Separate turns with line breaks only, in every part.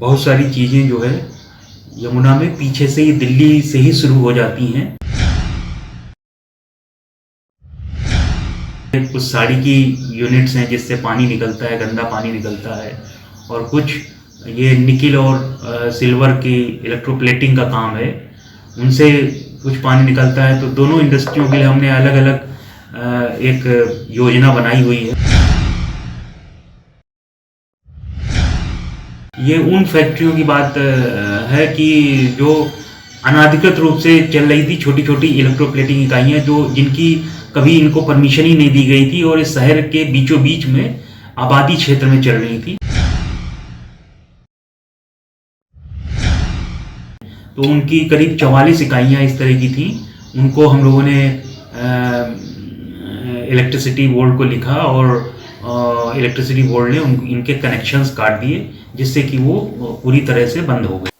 बहुत सारी चीज़ें जो है यमुना में पीछे से ही दिल्ली से ही शुरू हो जाती हैं। कुछ साड़ी की यूनिट्स हैं जिससे पानी निकलता है, गंदा पानी निकलता है, और कुछ ये निकिल और सिल्वर की इलेक्ट्रोप्लेटिंग का काम है, उनसे कुछ पानी निकलता है। तो दोनों इंडस्ट्रियों के लिए हमने अलग अलग एक योजना बनाई हुई है। ये उन फैक्ट्रियों की बात है कि जो अनाधिकृत रूप से चल रही थी, छोटी छोटी इलेक्ट्रोप्लेटिंग इकाइयाँ जो जिनकी कभी इनको परमिशन ही नहीं दी गई थी और इस शहर के बीचों बीच में आबादी क्षेत्र में चल रही थी। तो उनकी करीब 44 इकाइयाँ इस तरह की थी। उनको हम लोगों ने इलेक्ट्रिसिटी बोर्ड को लिखा और इलेक्ट्रिसिटी बोर्ड ने इनके कनेक्शंस काट दिए, जिससे कि वो पूरी तरह से बंद हो गए।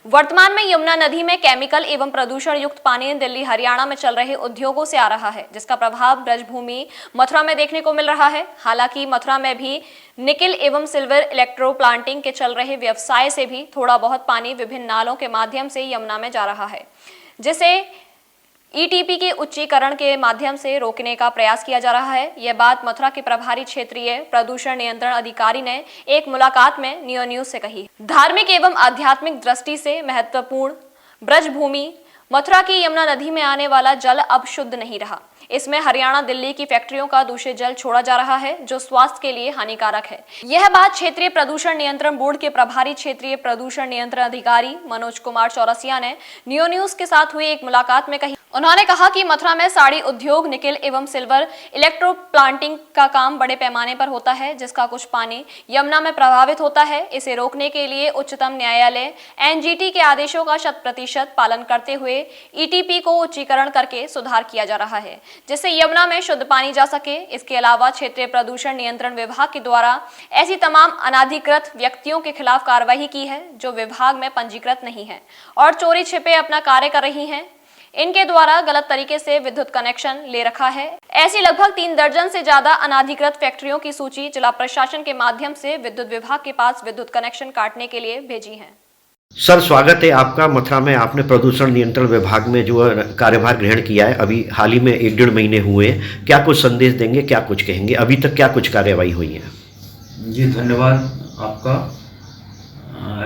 वर्तमान में यमुना नदी में केमिकल एवं प्रदूषण युक्त पानी दिल्ली हरियाणा में चल रहे उद्योगों से आ रहा है, जिसका प्रभाव ब्रजभूमि मथुरा में देखने को मिल रहा है। हालांकि मथुरा में भी निकिल एवं सिल्वर इलेक्ट्रो प्लांटिंग के चल रहे व्यवसाय से भी थोड़ा बहुत पानी विभिन्न नालों के माध्यम से यमुना में जा रहा है, जिसे ईटीपी के उच्चीकरण के माध्यम से रोकने का प्रयास किया जा रहा है। यह बात मथुरा के प्रभारी क्षेत्रीय प्रदूषण नियंत्रण अधिकारी ने एक मुलाकात में नियो न्यूज से कही। धार्मिक एवं आध्यात्मिक दृष्टि से महत्वपूर्ण ब्रजभूमि मथुरा की यमुना नदी में आने वाला जल अब शुद्ध नहीं रहा। इसमें हरियाणा दिल्ली की फैक्ट्रियों का दूषित जल छोड़ा जा रहा है, जो स्वास्थ्य के लिए हानिकारक है। यह बात क्षेत्रीय प्रदूषण नियंत्रण बोर्ड के प्रभारी क्षेत्रीय प्रदूषण नियंत्रण अधिकारी मनोज कुमार चौरसिया ने नियो न्यूज के साथ हुई एक मुलाकात में कही। उन्होंने कहा कि मथुरा में साड़ी उद्योग, निकिल एवं सिल्वर इलेक्ट्रो प्लांटिंग का काम बड़े पैमाने पर होता है, जिसका कुछ पानी यमुना में प्रभावित होता है। इसे रोकने के लिए उच्चतम न्यायालय एनजीटी के आदेशों का 100% पालन करते हुए ईटीपी को उच्चीकरण करके सुधार किया जा रहा है, जिससे यमुना में शुद्ध पानी जा सके। इसके अलावा क्षेत्रीय प्रदूषण नियंत्रण विभाग के द्वारा ऐसी तमाम अनाधिकृत व्यक्तियों के खिलाफ कार्रवाई की है जो विभाग में पंजीकृत नहीं है और चोरी छिपे अपना कार्य कर रही हैं। इनके द्वारा गलत तरीके से विद्युत कनेक्शन ले रखा है। ऐसी लगभग 3 दर्जन से ज्यादा अनाधिकृत फैक्ट्रियों की सूची जिला प्रशासन के माध्यम से विद्युत विभाग के पास विद्युत कनेक्शन काटने के लिए भेजी है।
सर, स्वागत है आपका। मथुरा में आपने प्रदूषण नियंत्रण विभाग में जो कार्यभार ग्रहण किया है, अभी हाल ही में 1-1.5 महीने हुए हैं। क्या कुछ संदेश देंगे, क्या कुछ कहेंगे? अभी तक क्या कुछ कार्यवाही हुई है?
जी धन्यवाद आपका।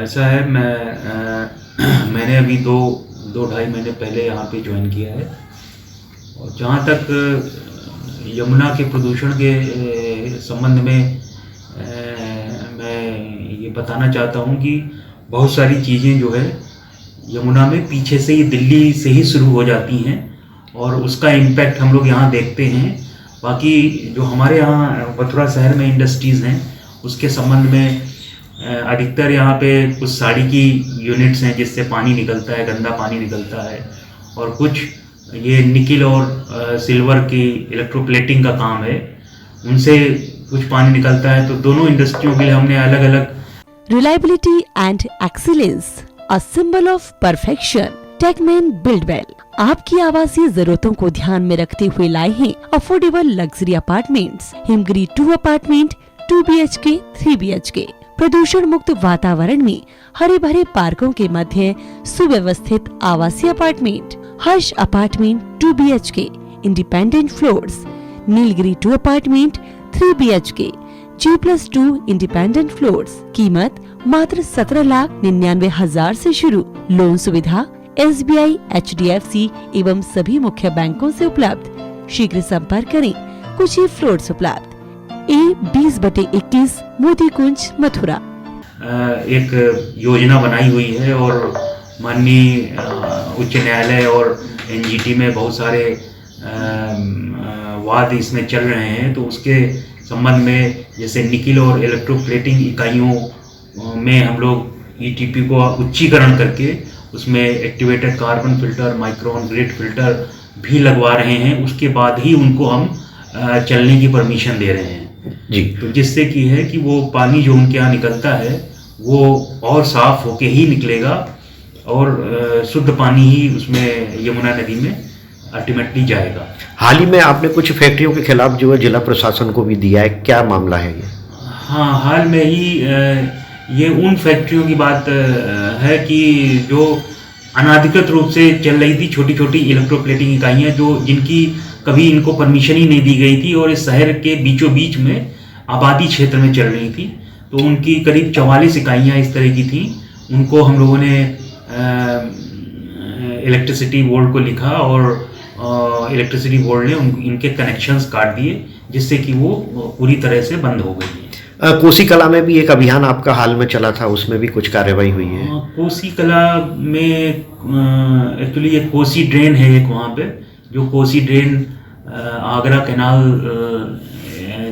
ऐसा है, मैंने अभी 2-2.5 महीने पहले यहाँ पे ज्वाइन किया है, और जहाँ तक यमुना के प्रदूषण के संबंध में मैं ये बताना चाहता हूँ कि बहुत सारी चीज़ें जो है यमुना में पीछे से ही दिल्ली से ही शुरू हो जाती हैं और उसका इम्पैक्ट हम लोग यहाँ देखते हैं। बाकी जो हमारे यहाँ मथुरा शहर में इंडस्ट्रीज़ हैं, उसके संबंध में अधिकतर यहाँ पे कुछ साड़ी की यूनिट्स हैं जिससे पानी निकलता है, गंदा पानी निकलता है, और कुछ ये निकिल और सिल्वर की इलेक्ट्रोप्लेटिंग का काम है, उनसे कुछ पानी निकलता है। तो दोनों इंडस्ट्रियों के लिए हमने अलग अलग
Reliability and excellence, a symbol of perfection. Techmen Buildwell आपकी आवासीय जरूरतों को ध्यान में रखते हुए लाए हैं affordable luxury apartments. Himgiri 2 apartment, 2 BHK, 3 BHK, प्रदूषण मुक्त वातावरण में हरे भरे पार्कों के मध्य सुव्यवस्थित आवासीय apartment. Harsh apartment 2 BHK, independent floors. Nilgiri 2 apartment, 3 BHK, G+2 independent floors. कीमत मात्र 17,99,000 से शुरू। लोन सुविधा SBI, HDFC एवं सभी मुख्य बैंकों से उपलब्ध। शीघ्र संपर्क करें। कुछ ही फ्लोर्स उपलब्ध। A20/21 मोती कुंज, मथुरा।
एक योजना बनाई हुई है और माननीय उच्च न्यायालय और एनजीटी में बहुत सारे वाद इसमें चल रहे हैं। तो उसके संबंध में जैसे निकिल और इलेक्ट्रोप्लेटिंग इकाइयों में हम लोग ईटीपी को उच्चीकरण करके उसमें activated carbon filter, micron grade filter भी लगवा रहे हैं। उसके बाद ही उनको हम चलने की परमिशन दे रहे हैं जी। तो जिससे कि है कि वो पानी जो उनके यहाँ निकलता है वो और साफ होके ही निकलेगा और शुद्ध पानी ही उसमें यमुना नदी में अल्टीमेटली जाएगा।
हाल ही में आपने कुछ फैक्ट्रियों के खिलाफ जो है जिला प्रशासन को भी दिया है, क्या मामला है ये?
हाँ, हाल में ही ये उन फैक्ट्रियों की बात है कि जो अनाधिकृत रूप से चल रही थी, छोटी छोटी इलेक्ट्रोप्लेटिंग इकाइयाँ जो जिनकी कभी इनको परमिशन ही नहीं दी गई थी और इस शहर के बीचों बीच में आबादी क्षेत्र में चल रही थी। तो उनकी करीब 44 इकाइयाँ इस तरह की थी। उनको हम लोगों ने इलेक्ट्रिसिटी बोर्ड को लिखा और इलेक्ट्रिसिटी बोर्ड ने इनके कनेक्शंस काट दिए, जिससे कि वो पूरी तरह से बंद हो गई है।
कोसी कला में भी एक अभियान आपका हाल में चला था, उसमें भी कुछ कार्रवाई हुई है?
कोसी कला में एक्चुअली ये कोसी ड्रेन है एक वहाँ पे, जो कोसी ड्रेन आगरा कैनाल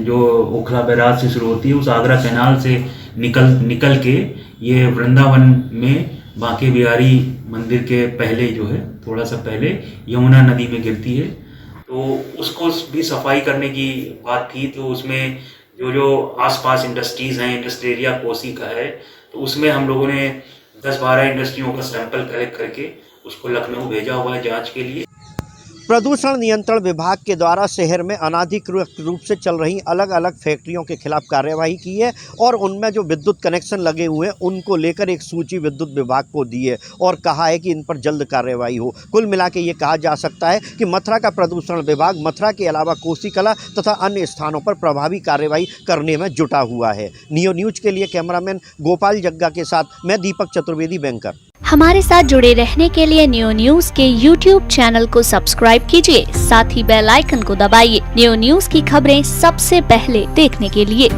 जो ओखला बैराज से शुरू होती है, उस आगरा कैनाल से निकल के ये वृंदावन में बांके बिहारी मंदिर के पहले जो है, थोड़ा सा पहले यमुना नदी में गिरती है। तो उसको भी सफाई करने की बात थी। तो उसमें जो आसपास इंडस्ट्रीज़ हैं, इंडस्ट्री एरिया कोसी का है, तो उसमें हम लोगों ने 10-12 इंडस्ट्रियों का सैंपल कलेक्ट करके उसको लखनऊ भेजा हुआ है जांच के लिए।
प्रदूषण नियंत्रण विभाग के द्वारा शहर में अनाधिकृत रूप से चल रही अलग अलग फैक्ट्रियों के खिलाफ कार्यवाही की है और उनमें जो विद्युत कनेक्शन लगे हुए हैं उनको लेकर एक सूची विद्युत विभाग को दी है और कहा है कि इन पर जल्द कार्रवाई हो। कुल मिला के ये कहा जा सकता है कि मथुरा का प्रदूषण विभाग मथुरा के अलावा कोसी कला तथा अन्य स्थानों पर प्रभावी कार्रवाई करने में जुटा हुआ है। नियो न्यूज के लिए कैमरामैन गोपाल जग्गा के साथ मैं दीपक चतुर्वेदी, बैंकर।
हमारे साथ जुड़े रहने के लिए न्यू न्यूज के YouTube चैनल को सब्सक्राइब कीजिए, साथ ही बेल आइकन को दबाइए न्यू न्यूज की खबरें सबसे पहले देखने के लिए।